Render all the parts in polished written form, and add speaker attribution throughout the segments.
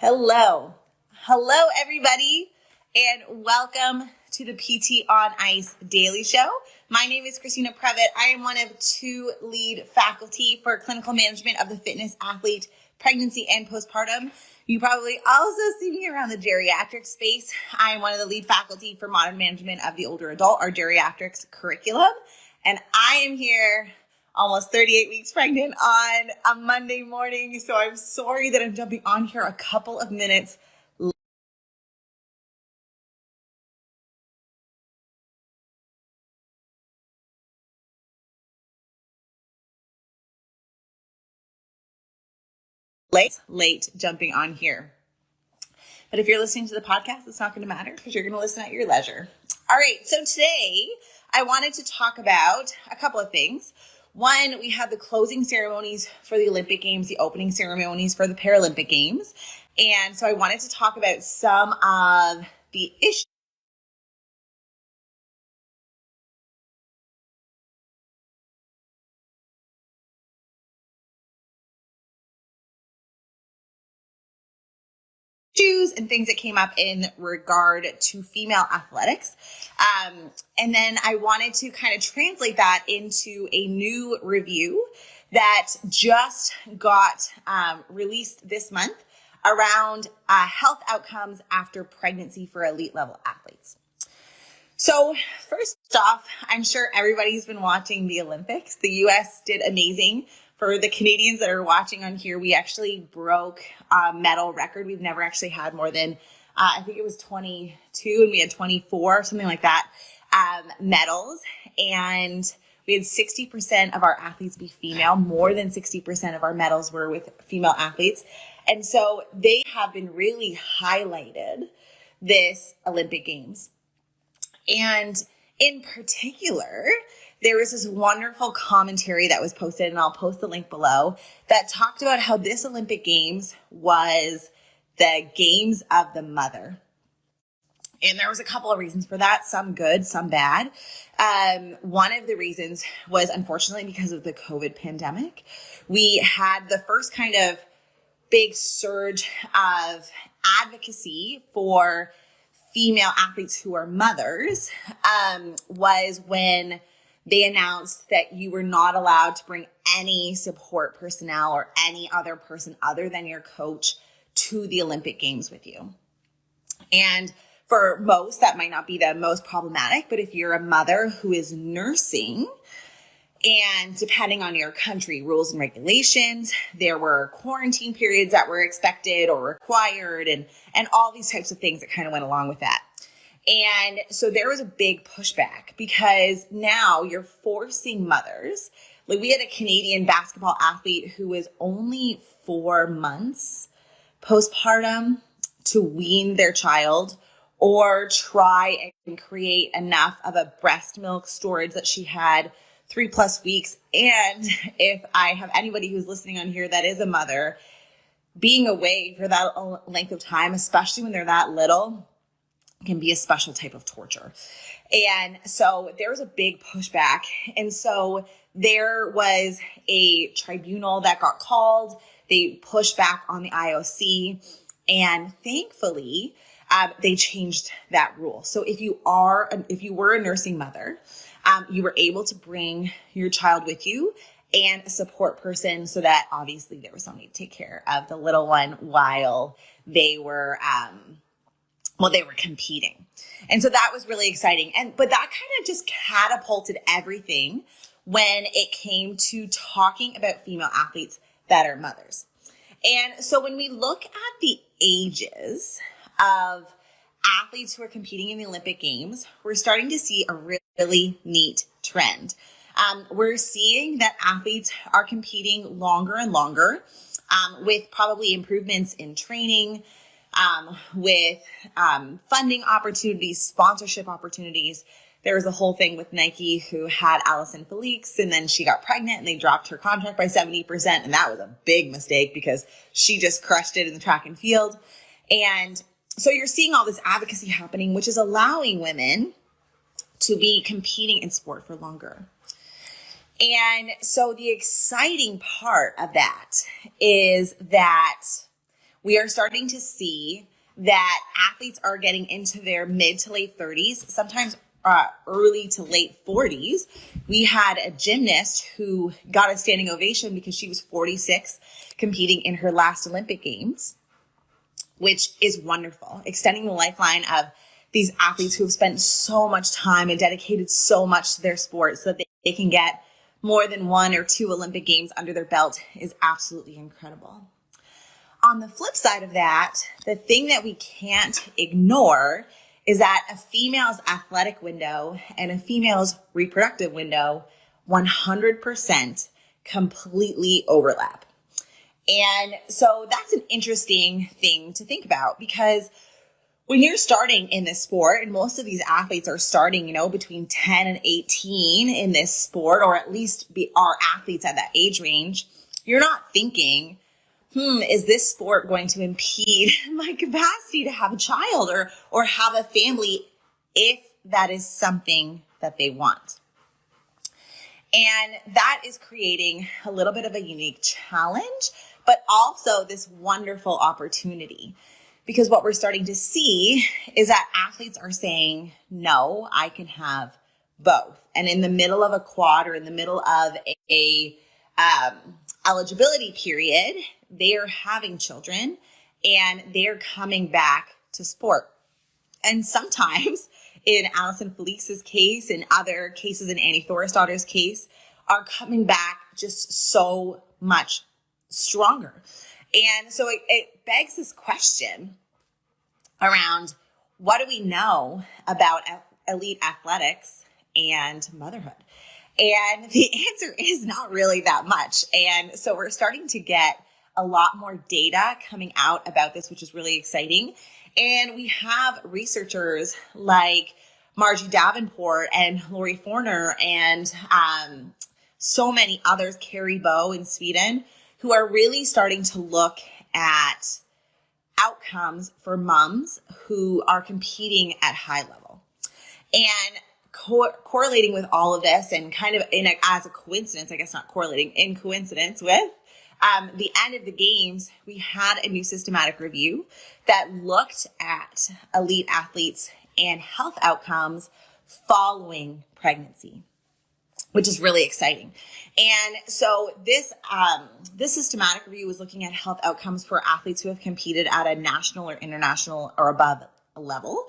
Speaker 1: Hello. Hello, everybody, and welcome to the PT on Ice Daily Show. My name is Christina Previtt. I am one of two lead faculty for clinical management of the fitness, athlete, pregnancy, and postpartum. You probably also see me around the geriatric space. I am one of the lead faculty for modern management of the older adult, our geriatrics curriculum, and I am here almost 38 weeks pregnant on a Monday morning. So I'm sorry that I'm jumping on here a couple of minutes late jumping on here. But if you're listening to the podcast, it's not going to matter because you're going to listen at your leisure. All right. So today I wanted to talk about a couple of things. One, we have the closing ceremonies for the Olympic Games, the opening ceremonies for the Paralympic Games. And so I wanted to talk about some of the issues and things that came up in regard to female athletics. And then I wanted to kind of translate that into a new review that just got released this month around health outcomes after pregnancy for elite level athletes. So first off, I'm sure everybody's been watching the Olympics. The U.S. did amazing. For the Canadians that are watching on here, we actually broke a medal record. We've never actually had more than, I think it was 22 and we had 24, something like that, medals. And we had 60% of our athletes be female. More than 60% of our medals were with female athletes. And so they have been really highlighted this Olympic Games. And in particular, there was this wonderful commentary that was posted, and I'll post the link below, that talked about how this Olympic Games was the games of the mother. And there was a couple of reasons for that, some good, some bad. One of the reasons was, unfortunately, because of the COVID pandemic. We had the first kind of big surge of advocacy for female athletes who are mothers was when they announced that you were not allowed to bring any support personnel or any other person other than your coach to the Olympic Games with you. And for most, that might not be the most problematic, but if you're a mother who is nursing, and depending on your country rules and regulations, there were quarantine periods that were expected or required and all these types of things that kind of went along with that. And so there was a big pushback because now you're forcing mothers. Like we had a Canadian basketball athlete who was only 4 months postpartum to wean their child or try and create enough of a breast milk storage that she had 3+ weeks. And if I have anybody who's listening on here that is a mother, being away for that length of time, especially when they're that little, can be a special type of torture. And so there was a big pushback. And so there was a tribunal that got called. They pushed back on the IOC. And thankfully, they changed that rule. So if you were a nursing mother, you were able to bring your child with you and a support person so that obviously there was somebody to take care of the little one while they were competing. And so that was really exciting. But that kind of just catapulted everything when it came to talking about female athletes that are mothers. And so when we look at the ages of athletes who are competing in the Olympic Games, we're starting to see a really neat trend. We're seeing that athletes are competing longer and longer with probably improvements in training, with funding opportunities, sponsorship opportunities. There was a whole thing with Nike who had Allison Felix, and then she got pregnant and they dropped her contract by 70%. And that was a big mistake because she just crushed it in the track and field. And so you're seeing all this advocacy happening, which is allowing women to be competing in sport for longer. And so the exciting part of that is that we are starting to see that athletes are getting into their mid to late 30s, sometimes early to late 40s. We had a gymnast who got a standing ovation because she was 46 competing in her last Olympic Games, which is wonderful, extending the lifeline of these athletes who have spent so much time and dedicated so much to their sport so that they can get more than 1 or 2 Olympic Games under their belt is absolutely incredible. On the flip side of that, the thing that we can't ignore is that a female's athletic window and a female's reproductive window 100% completely overlap. And so that's an interesting thing to think about, because when you're starting in this sport, and most of these athletes are starting, between 10 and 18 in this sport, or at least are athletes at that age range, you're not thinking, is this sport going to impede my capacity to have a child or have a family if that is something that they want? And that is creating a little bit of a unique challenge, but also this wonderful opportunity. Because what we're starting to see is that athletes are saying, no, I can have both. And in the middle of a quad or in the middle of a eligibility period, they are having children and they're coming back to sport. And sometimes in Allison Felix's case and other cases in Annie Thorisdottir's case are coming back just so much stronger. And so it begs this question around, what do we know about elite athletics and motherhood? And the answer is not really that much. And so we're starting to get a lot more data coming out about this, which is really exciting. And we have researchers like Margie Davenport and Lori Forner and so many others, Carrie Bow in Sweden, who are really starting to look at outcomes for moms who are competing at high level. And correlating with all of this, and kind of as a coincidence, I guess not correlating, in coincidence with the end of the games, we had a new systematic review that looked at elite athletes and health outcomes following pregnancy, which is really exciting. And so this systematic review was looking at health outcomes for athletes who have competed at a national or international or above level.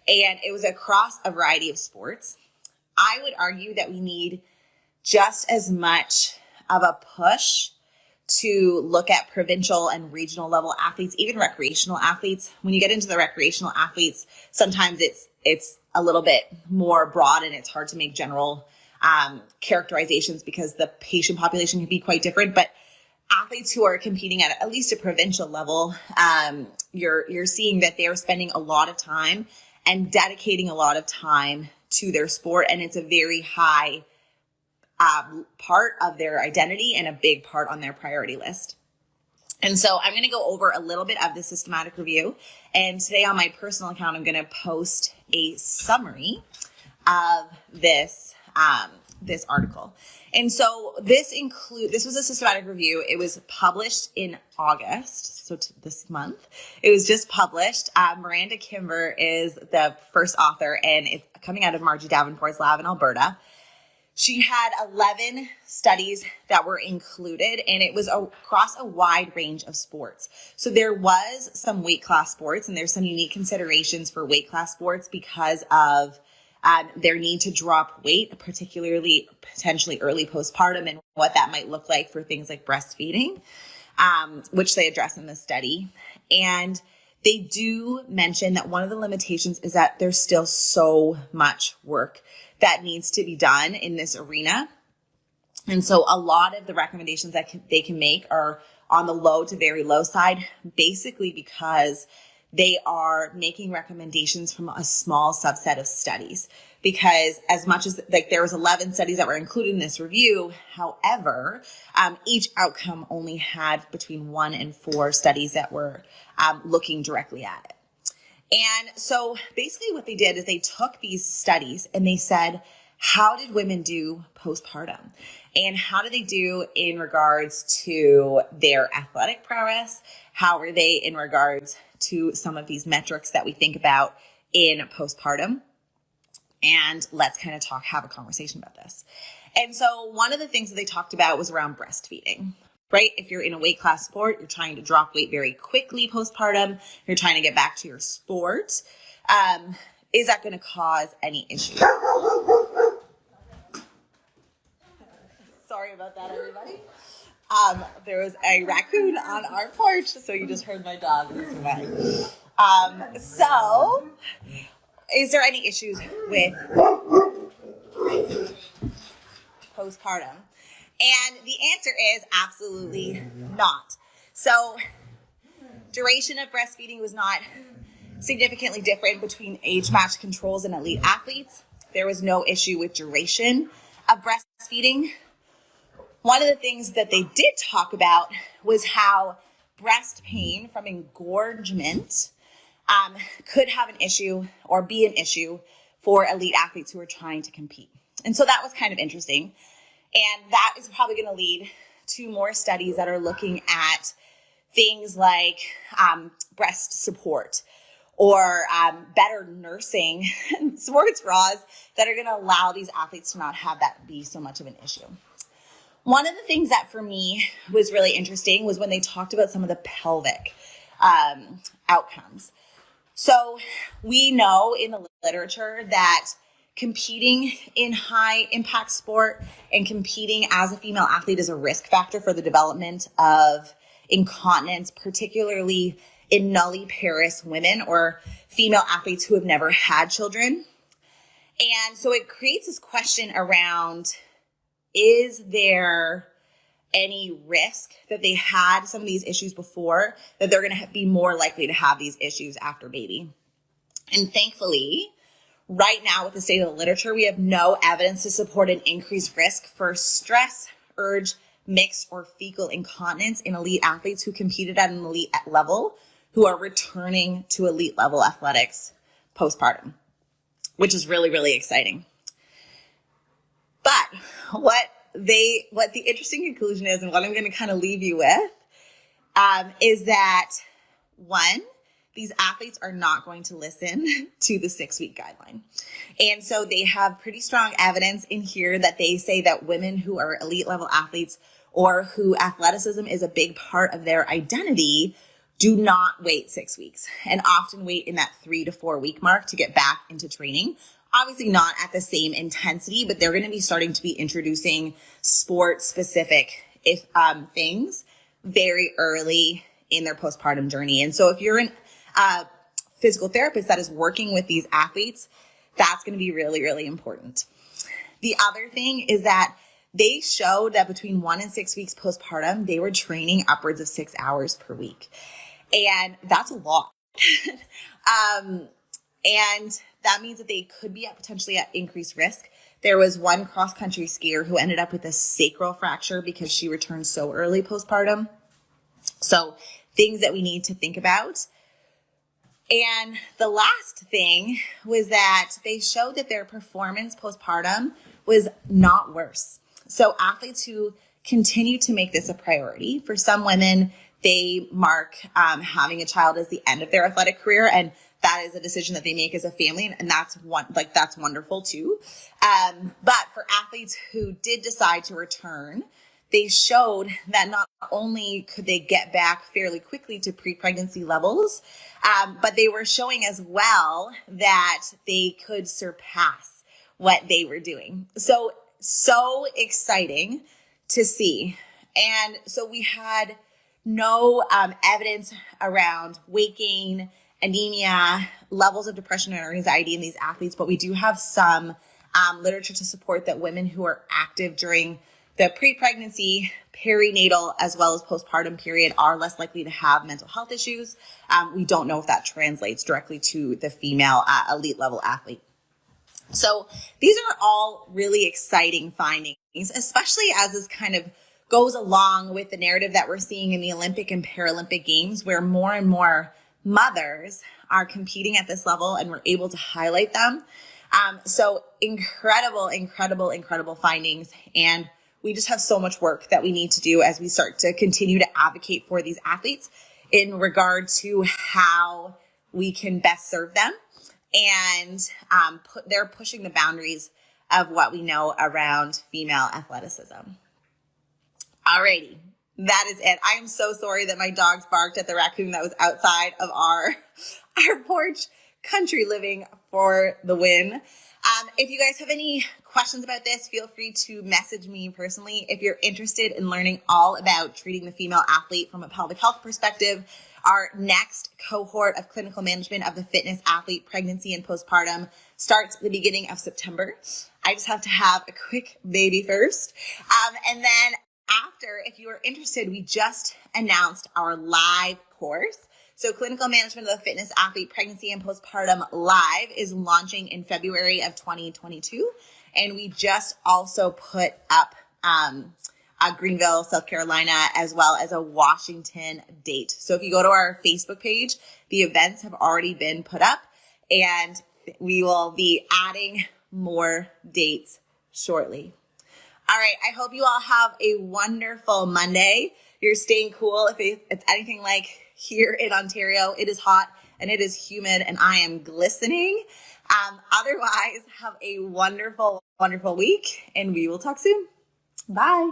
Speaker 1: And it was across a variety of sports. I would argue that we need just as much of a push to look at provincial and regional level athletes, even recreational athletes. When you get into the recreational athletes, sometimes it's a little bit more broad and it's hard to make general characterizations because the patient population can be quite different. But athletes who are competing at least a provincial level, you're seeing that they are spending a lot of time and dedicating a lot of time to their sport. And it's a very high part of their identity and a big part on their priority list. And so I'm going to go over a little bit of the systematic review. And today on my personal account, I'm going to post a summary of this article. And so this was a systematic review. It was published in August, so this month. It was just published. Miranda Kimber is the first author, and it's coming out of Margie Davenport's lab in Alberta. She had 11 studies that were included, and it was across a wide range of sports. So there was some weight class sports, and there's some unique considerations for weight class sports because of their need to drop weight, particularly potentially early postpartum, and what that might look like for things like breastfeeding, which they address in the study. And they do mention that one of the limitations is that there's still so much work that needs to be done in this arena. And so a lot of the recommendations that they can make are on the low to very low side, basically because they are making recommendations from a small subset of studies. Because as much as there was 11 studies that were included in this review, however, each outcome only had between 1 and 4 studies that were looking directly at it. And so basically what they did is they took these studies and they said, how did women do postpartum? And how do they do in regards to their athletic prowess? How are they in regards to some of these metrics that we think about in postpartum? And let's kind of have a conversation about this. And so one of the things that they talked about was around breastfeeding, right? If you're in a weight class sport, you're trying to drop weight very quickly postpartum, you're trying to get back to your sport. Is that going to cause any issues? Sorry about that, everybody. There was a raccoon on our porch, so you just heard my dog. So, is there any issues with postpartum? And the answer is absolutely not. So, duration of breastfeeding was not significantly different between age-matched controls and elite athletes. There was no issue with duration of breastfeeding. One of the things that they did talk about was how breast pain from engorgement could have an issue or be an issue for elite athletes who are trying to compete. And so that was kind of interesting. And that is probably going to lead to more studies that are looking at things like breast support or better nursing sports bras that are going to allow these athletes to not have that be so much of an issue. One of the things that for me was really interesting was when they talked about some of the pelvic outcomes. So we know in the literature that competing in high impact sport and competing as a female athlete is a risk factor for the development of incontinence, particularly in nulliparous women or female athletes who have never had children. And so it creates this question around, is there any risk that they had some of these issues before, that they're going to be more likely to have these issues after baby? And thankfully, right now with the state of the literature, we have no evidence to support an increased risk for stress, urge, mixed, or fecal incontinence in elite athletes who competed at an elite level who are returning to elite level athletics postpartum, which is really, really exciting. But what the interesting conclusion is, and what I'm going to kind of leave you with, is that one, these athletes are not going to listen to the 6-week guideline. And so they have pretty strong evidence in here that they say that women who are elite level athletes or who athleticism is a big part of their identity do not wait 6 weeks and often wait in that 3 to 4 week mark to get back into training. Obviously not at the same intensity, but they're going to be starting to be introducing sport-specific things very early in their postpartum journey. And so if you're a physical therapist that is working with these athletes, that's going to be really, really important. The other thing is that they showed that between 1 and 6 weeks postpartum, they were training upwards of 6 hours per week. And that's a lot. And that means that they could be potentially at increased risk. There was one cross-country skier who ended up with a sacral fracture because she returned so early postpartum. So things that we need to think about. And the last thing was that they showed that their performance postpartum was not worse. So athletes who continue to make this a priority, for some women, they mark having a child as the end of their athletic career, and that is a decision that they make as a family, and that's that's wonderful too. But for athletes who did decide to return, they showed that not only could they get back fairly quickly to pre-pregnancy levels, but they were showing as well that they could surpass what they were doing. So exciting to see. And so we had no evidence around weight gain, anemia, levels of depression and anxiety in these athletes, but we do have some literature to support that women who are active during the pre-pregnancy, perinatal, as well as postpartum period are less likely to have mental health issues. We don't know if that translates directly to the female elite level athlete. So these are all really exciting findings, especially as this kind of goes along with the narrative that we're seeing in the Olympic and Paralympic Games, where more and more mothers are competing at this level and we're able to highlight them. So incredible findings. And we just have so much work that we need to do as we start to continue to advocate for these athletes in regard to how we can best serve them. And they're pushing the boundaries of what we know around female athleticism. Alrighty, that is it. I am so sorry that my dogs barked at the raccoon that was outside of our porch. Country living for the win. If you guys have any questions about this, feel free to message me personally. If you're interested in learning all about treating the female athlete from a pelvic health perspective, our next cohort of clinical management of the fitness athlete pregnancy and postpartum starts at the beginning of September. I just have to have a quick baby first. And then after, if you are interested, we just announced our live course. So Clinical Management of the Fitness Athlete Pregnancy and Postpartum Live is launching in February of 2022. And we just also put up a Greenville, South Carolina, as well as a Washington date. So if you go to our Facebook page, the events have already been put up, and we will be adding more dates shortly. All right, I hope you all have a wonderful Monday. You're staying cool. If it's anything like here in Ontario, it is hot and it is humid and I am glistening. Otherwise, have a wonderful week, and we will talk soon. Bye.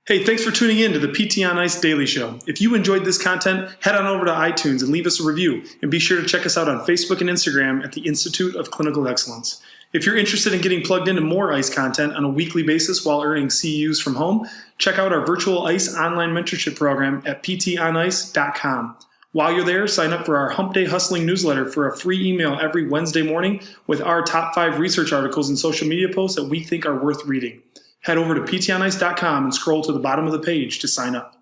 Speaker 2: Hey, thanks for tuning in to the PT on Ice Daily Show. If you enjoyed this content, head on over to iTunes and leave us a review. And be sure to check us out on Facebook and Instagram at the Institute of Clinical Excellence. If you're interested in getting plugged into more ICE content on a weekly basis while earning CEUs from home, check out our virtual ICE online mentorship program at ptonice.com. While you're there, sign up for our Hump Day Hustling newsletter for a free email every Wednesday morning with our top 5 research articles and social media posts that we think are worth reading. Head over to ptonice.com and scroll to the bottom of the page to sign up.